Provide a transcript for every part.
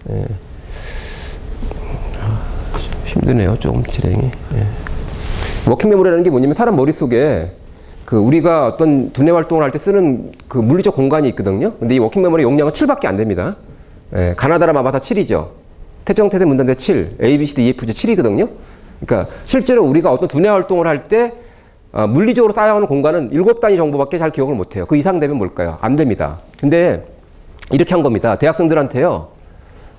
예. 힘드네요, 좀 진행이. 예. 워킹 메모리라는 게 뭐냐면 사람 머릿속에 그 우리가 어떤 두뇌 활동을 할 때 쓰는 그 물리적 공간이 있거든요. 근데 이 워킹 메모리 용량은 7밖에 안 됩니다. 예. 가나다라 마바타 7이죠. 태정태세 문단대 7, A, B, C, D, E, F, G 7이거든요. 그러니까 실제로 우리가 어떤 두뇌 활동을 할 때 물리적으로 쌓여가는 공간은 7단위 정도밖에 잘 기억을 못해요. 그 이상 되면 뭘까요? 안 됩니다. 근데 이렇게 한 겁니다. 대학생들한테요.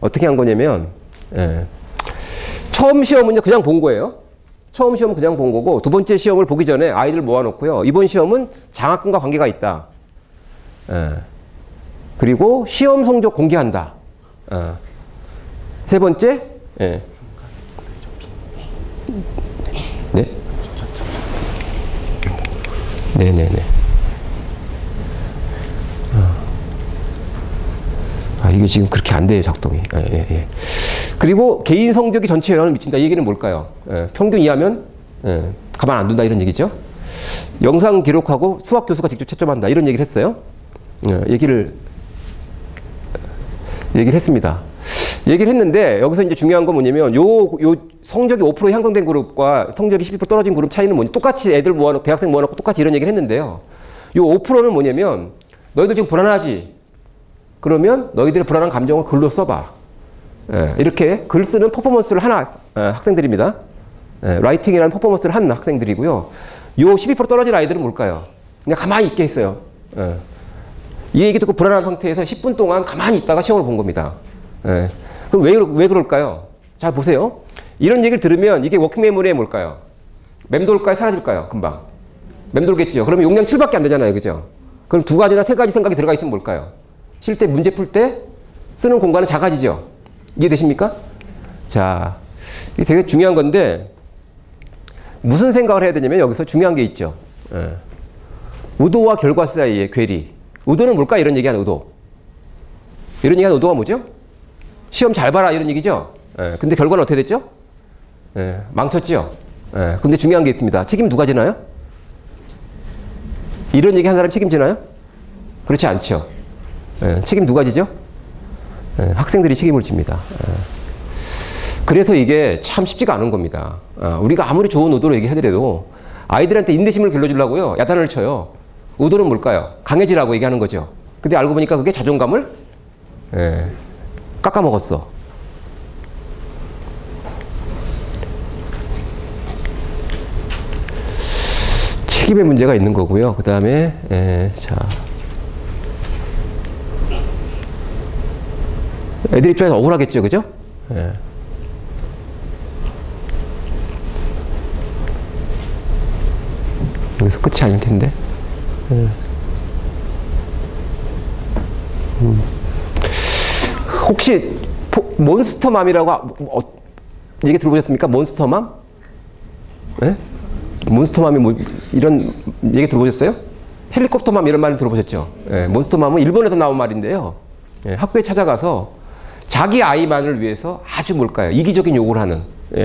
어떻게 한 거냐면 예. 처음 시험은요 그냥 본 거예요. 처음 시험은 그냥 본 거고 두 번째 시험을 보기 전에 아이들 모아놓고요. 이번 시험은 장학금과 관계가 있다. 예. 그리고 시험 성적 공개한다. 세 번째, 예. 네? 네네네. 이게 지금 그렇게 안 돼요, 작동이. 예. 그리고 개인 성적이 전체 영향을 미친다. 이 얘기는 뭘까요? 예. 평균 이하면 가만 안 둔다 이런 얘기죠. 영상 기록하고 수학 교수가 직접 채점한다 이런 얘기를 했어요. 얘기를 했습니다. 얘기를 했는데 여기서 이제 중요한 건 뭐냐면 요 성적이 5% 향상된 그룹과 성적이 12% 떨어진 그룹 차이는 뭐냐. 똑같이 애들 모아놓고 대학생 모아놓고 똑같이 이런 얘기를 했는데요. 요 5%는 뭐냐면 너희들 지금 불안하지? 그러면 너희들의 불안한 감정을 글로 써봐. 예, 이렇게 글 쓰는 퍼포먼스를 한 학생들입니다. 예, 라이팅이라는 퍼포먼스를 한 학생들이고요. 요 12% 떨어진 아이들은 뭘까요? 그냥 가만히 있게 했어요. 예. 이 얘기 듣고 불안한 상태에서 10분 동안 가만히 있다가 시험을 본 겁니다. 예. 그럼 왜 그럴까요? 자, 보세요. 이런 얘기를 들으면 이게 워킹 메모리에 뭘까요? 맴돌까요? 사라질까요? 금방. 맴돌겠죠. 그러면 용량 7밖에 안 되잖아요. 그죠? 그럼 두 가지나 세 가지 생각이 들어가 있으면 뭘까요? 실 때 문제 풀 때 쓰는 공간은 작아지죠. 이해되십니까? 자, 이게 되게 중요한 건데 무슨 생각을 해야 되냐면 여기서 중요한 게 있죠. 예. 의도와 결과 사이의 괴리. 의도는 뭘까? 이런 얘기하는 의도. 이런 얘기하는 의도가 뭐죠? 시험 잘 봐라 이런 얘기죠. 예. 근데 결과는 어떻게 됐죠? 예. 망쳤죠. 예. 근데 중요한 게 있습니다. 책임 누가 지나요? 이런 얘기 한 사람 책임지나요? 그렇지 않죠. 예. 책임 누가 지죠? 예. 학생들이 책임을 집니다. 예. 그래서 이게 참 쉽지가 않은 겁니다. 우리가 아무리 좋은 의도로 얘기하더라도 아이들한테 인내심을 길러주려고요. 야단을 쳐요. 의도는 뭘까요? 강해지라고 얘기하는 거죠. 근데 알고 보니까 그게 자존감을 깎아먹었어. 책임의 문제가 있는 거고요. 그 다음에 자 애들 입장에서 억울하겠죠, 그죠? 여기서 끝이 아닐 텐데. 혹시 몬스터맘이라고 얘기 들어보셨습니까? 몬스터맘? 네? 몬스터맘이 뭐 이런 얘기 들어보셨어요? 헬리콥터맘 이런 말 들어보셨죠? 네, 몬스터맘은 일본에서 나온 말인데요. 네, 학교에 찾아가서 자기 아이만을 위해서 아주 뭘까요? 이기적인 요구를 하는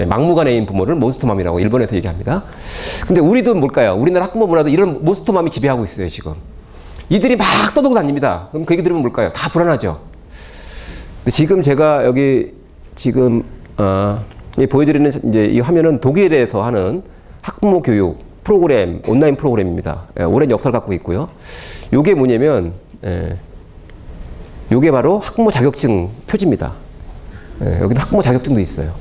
막무가내인 부모를 몬스터맘이라고 일본에서 얘기합니다. 근데 우리도 뭘까요? 우리나라 학부모 문화도 이런 몬스터맘이 지배하고 있어요, 지금. 이들이 막 떠들고 다닙니다. 그럼 그 얘기 들으면 뭘까요? 다 불안하죠. 근데 지금 제가 여기 지금 보여드리는 이제 이 화면은 독일에서 하는 학부모 교육 프로그램, 온라인 프로그램입니다. 오랜 역사를 갖고 있고요. 요게 뭐냐면 요게 바로 학부모 자격증 표지입니다. 여기는 학부모 자격증도 있어요.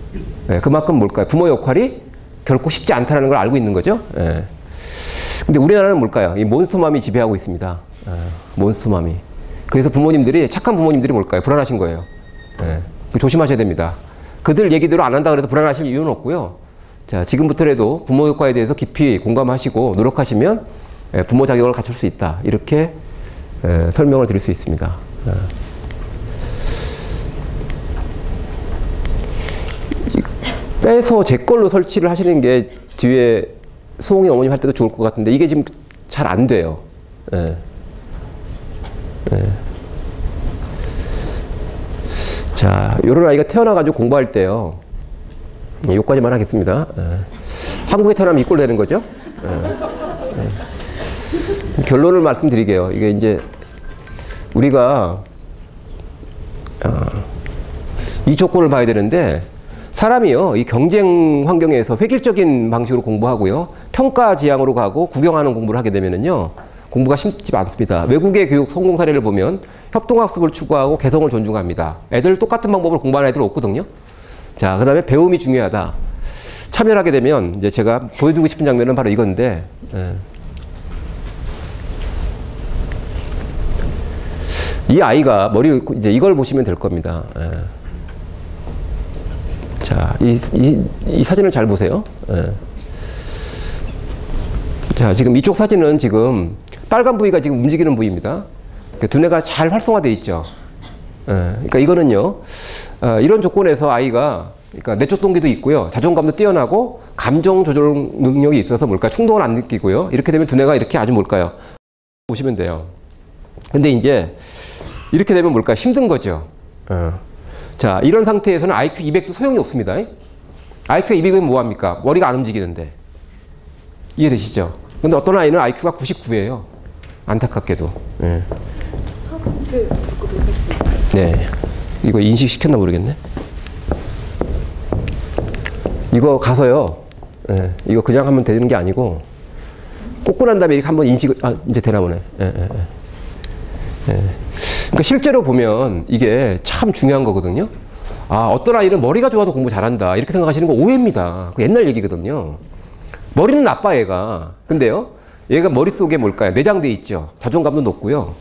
그만큼 뭘까요? 부모 역할이 결코 쉽지 않다는 걸 알고 있는 거죠. 근데 우리나라는 뭘까요? 이 몬스터맘이 지배하고 있습니다. 몬스터맘이. 그래서 부모님들이, 착한 부모님들이 뭘까요? 불안하신 거예요. 조심하셔야 됩니다. 그들 얘기대로 안 한다 그래서 불안하실 이유는 없고요. 자, 지금부터라도 부모 효과에 대해서 깊이 공감하시고 노력하시면 부모 자격을 갖출 수 있다. 이렇게 설명을 드릴 수 있습니다. 빼서 제 걸로 설치를 하시는 게 뒤에 수홍이 어머님 할 때도 좋을 것 같은데 이게 지금 잘 안 돼요. 자, 요런 아이가 태어나가지고 공부할 때요. 요까지만 하겠습니다. 한국에 태어나면 이꼴 되는 거죠. 결론을 말씀드리게요. 이게 이제 우리가 이 조건을 봐야 되는데 사람이요, 이 경쟁 환경에서 획일적인 방식으로 공부하고요, 평가 지향으로 가고 구경하는 공부를 하게 되면은요, 공부가 쉽지 않습니다. 외국의 교육 성공 사례를 보면 협동학습을 추구하고 개성을 존중합니다. 애들 똑같은 방법으로 공부하는 애들 없거든요. 자, 그 다음에 배움이 중요하다. 참여를 하게 되면 이제 제가 보여주고 싶은 장면은 바로 이건데, 이 아이가 이제 이걸 보시면 될 겁니다. 자, 이 사진을 잘 보세요. 자, 지금 이쪽 사진은 지금 빨간 부위가 지금 움직이는 부위입니다. 두뇌가 잘 활성화되어 있죠. 그러니까 이거는요, 이런 조건에서 아이가, 그러니까 내적 동기도 있고요, 자존감도 뛰어나고, 감정 조절 능력이 있어서 뭘까요? 충동을 안 느끼고요. 이렇게 되면 두뇌가 이렇게 아주 뭘까요? 보시면 돼요. 근데 이제 이렇게 되면 뭘까요? 힘든 거죠. 자, 이런 상태에서는 IQ 200도 소용이 없습니다. IQ 200은 뭐합니까? 머리가 안 움직이는데. 이해되시죠? 근데 어떤 아이는 IQ가 99예요. 안타깝게도. 네. 이거 인식시켰나 모르겠네. 이거 가서요. 이거 그냥 하면 되는 게 아니고, 꽂고 난 다음에 이렇게 한번 이제 되나 보네. 그러니까 실제로 보면 이게 참 중요한 거거든요. 아, 어떤 아이는 머리가 좋아서 공부 잘한다, 이렇게 생각하시는 거 오해입니다. 그 옛날 얘기거든요. 머리는 나빠, 얘가. 근데요, 얘가 머릿속에 뭘까요? 내장돼 있죠. 자존감도 높고요.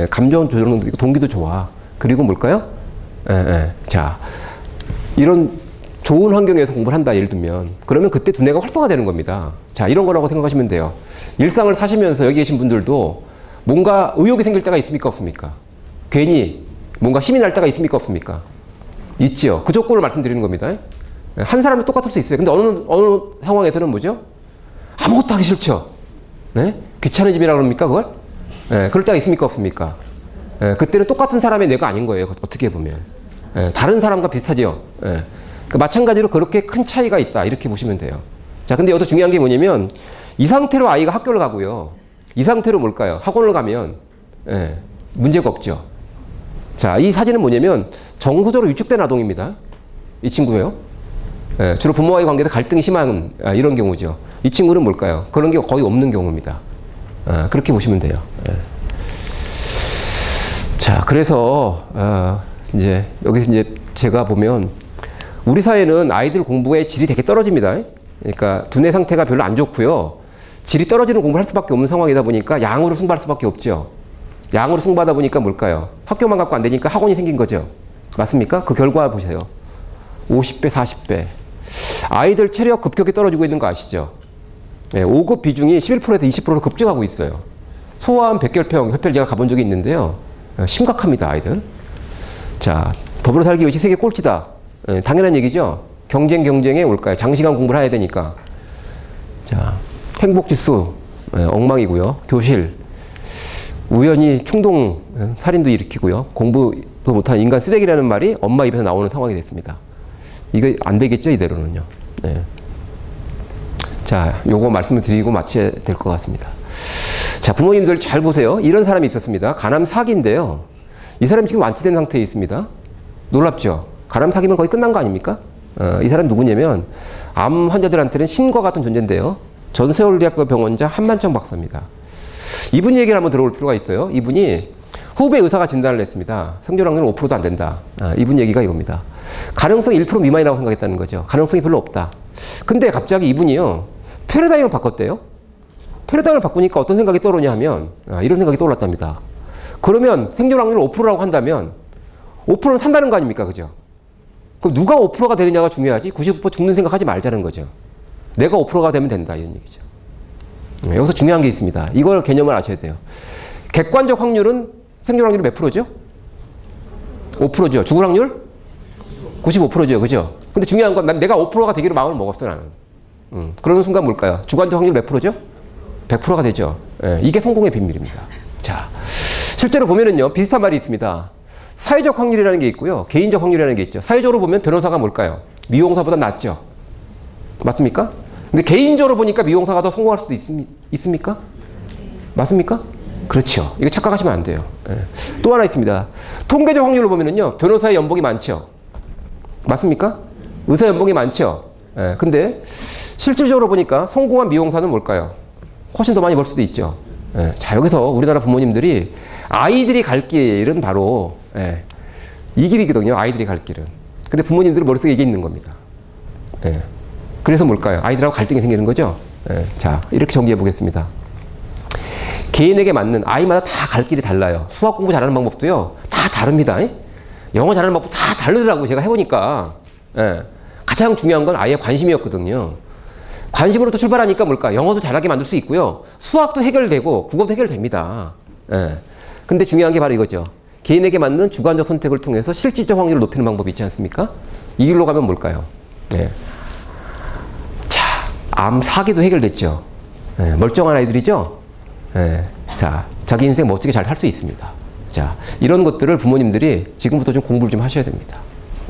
감정 조절도 있고, 동기도 좋아. 그리고 뭘까요? 자, 이런 좋은 환경에서 공부를 한다, 예를 들면. 그러면 그때 두뇌가 활성화되는 겁니다. 자, 이런 거라고 생각하시면 돼요. 일상을 사시면서 여기 계신 분들도 뭔가 의욕이 생길 때가 있습니까? 없습니까? 괜히 뭔가 힘이 날 때가 있습니까? 없습니까? 있죠. 그 조건을 말씀드리는 겁니다. 한 사람은 똑같을 수 있어요. 근데 어느 상황에서는 뭐죠? 아무것도 하기 싫죠. 네? 귀차니즘이라고 그럽니까, 그걸? 그럴 때가 있습니까? 없습니까? 그때는 똑같은 사람의 뇌가 아닌 거예요. 어떻게 보면. 다른 사람과 비슷하죠. 그러니까 마찬가지로 그렇게 큰 차이가 있다, 이렇게 보시면 돼요. 자, 근데 여기서 중요한 게 뭐냐면, 이 상태로 아이가 학교를 가고요, 이 상태로 뭘까요? 학원을 가면 문제가 없죠. 자, 이 사진은 뭐냐면 정서적으로 위축된 아동입니다. 이 친구예요. 주로 부모와의 관계에서 갈등이 심한 이런 경우죠. 이 친구는 뭘까요? 그런 게 거의 없는 경우입니다. 그렇게 보시면 돼요. 자, 그래서 이제 여기서 이제 제가 보면 우리 사회는 아이들 공부의 질이 되게 떨어집니다. 그러니까 두뇌 상태가 별로 안 좋고요, 질이 떨어지는 공부를 할 수밖에 없는 상황이다 보니까 양으로 승부할 수밖에 없죠. 양으로 승부하다 보니까 뭘까요? 학교만 갖고 안 되니까 학원이 생긴 거죠. 맞습니까? 그 결과 보세요. 50배, 40배. 아이들 체력 급격히 떨어지고 있는 거 아시죠? 5급 비중이 11%에서 20%로 급증하고 있어요. 소아암 백혈병 협회를 제가 가본 적이 있는데요. 심각합니다, 아이들. 자, 더불어 살기 위해서 세계 꼴찌다. 당연한 얘기죠. 경쟁에 올까요? 장시간 공부를 해야 되니까. 자, 행복지수 엉망이고요. 교실 우연히 충동 살인도 일으키고요. 공부도 못하는 인간 쓰레기라는 말이 엄마 입에서 나오는 상황이 됐습니다. 이거 안 되겠죠, 이대로는요. 자, 요거 말씀을 드리고 마쳐야 될 것 같습니다. 자, 부모님들 잘 보세요. 이런 사람이 있었습니다. 간암 4기인데요. 이 사람이 지금 완치된 상태에 있습니다. 놀랍죠? 간암 4기면 거의 끝난 거 아닙니까? 이 사람 누구냐면 암 환자들한테는 신과 같은 존재인데요. 전세월대학교 병원자 한만청 박사입니다. 이분 얘기를 한번 들어볼 필요가 있어요. 이분이 후배 의사가 진단을 했습니다. 생존 확률은 5%도 안 된다. 이분 얘기가 이겁니다. 가능성이 1% 미만이라고 생각했다는 거죠. 가능성이 별로 없다. 근데 갑자기 이분이요, 패러다임을 바꿨대요. 패러다임을 바꾸니까 어떤 생각이 떠오르냐 하면 이런 생각이 떠올랐답니다. 그러면 생존 확률을 5%라고 한다면 5%는 산다는 거 아닙니까? 그죠? 그럼 누가 5%가 되느냐가 중요하지, 99% 죽는 생각하지 말자는 거죠. 내가 5%가 되면 된다, 이런 얘기죠. 여기서 중요한 게 있습니다. 이걸 개념을 아셔야 돼요. 객관적 확률은 생존 확률이 몇 프로죠? 5%죠. 죽을 확률? 95%죠. 그죠? 근데 중요한 건 난 내가 5%가 되기로 마음을 먹었어, 나는. 그러는 순간 뭘까요? 주관적 확률 몇 프로죠? 100%가 되죠. 이게 성공의 비밀입니다. 자, 실제로 보면은요, 비슷한 말이 있습니다. 사회적 확률이라는 게 있고요, 개인적 확률이라는 게 있죠. 사회적으로 보면 변호사가 뭘까요? 미용사보다 낫죠. 맞습니까? 근데 개인적으로 보니까 미용사가 더 성공할 수도 있습니까? 맞습니까? 그렇죠. 이거 착각하시면 안 돼요. 또 하나 있습니다. 통계적 확률로 보면은요, 변호사의 연봉이 많죠. 맞습니까? 의사 연봉이 많죠. 예, 근데 실질적으로 보니까 성공한 미용사는 뭘까요? 훨씬 더 많이 벌 수도 있죠. 예, 자, 여기서 우리나라 부모님들이 아이들이 갈 길은 바로 예, 이 길이거든요. 아이들이 갈 길은. 근데 부모님들 머릿속에 이게 있는 겁니다. 예, 그래서 뭘까요? 아이들하고 갈등이 생기는 거죠. 예, 자, 이렇게 정리해 보겠습니다. 개인에게 맞는 아이마다 다 갈 길이 달라요. 수학 공부 잘하는 방법도요. 다 다릅니다. 영어 잘하는 방법 다 다르더라고요. 제가 해보니까. 예, 가장 중요한 건 아이의 관심이었거든요. 관심으로부터 출발하니까 뭘까? 영어도 잘하게 만들 수 있고요. 수학도 해결되고 국어도 해결됩니다. 예. 근데 중요한 게 바로 이거죠. 개인에게 맞는 주관적 선택을 통해서 실질적 확률을 높이는 방법이 있지 않습니까? 이 길로 가면 뭘까요? 예. 자, 암 사기도 해결됐죠. 예, 멀쩡한 아이들이죠? 예. 자, 자기 인생 멋지게 잘 할 수 있습니다. 자, 이런 것들을 부모님들이 지금부터 좀 공부를 좀 하셔야 됩니다.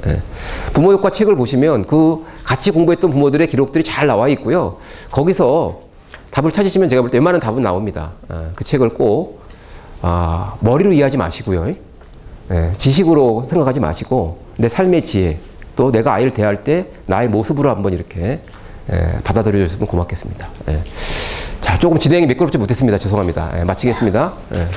예. 부모효과 책을 보시면 그 같이 공부했던 부모들의 기록들이 잘 나와 있고요. 거기서 답을 찾으시면 제가 볼 때 웬만한 답은 나옵니다. 그 책을 꼭 머리로 이해하지 마시고요. 예, 지식으로 생각하지 마시고 내 삶의 지혜 또 내가 아이를 대할 때 나의 모습으로 한번 이렇게 받아들여 주셔서 고맙겠습니다. 예. 자, 조금 진행이 매끄럽지 못했습니다. 죄송합니다. 예, 마치겠습니다. 예.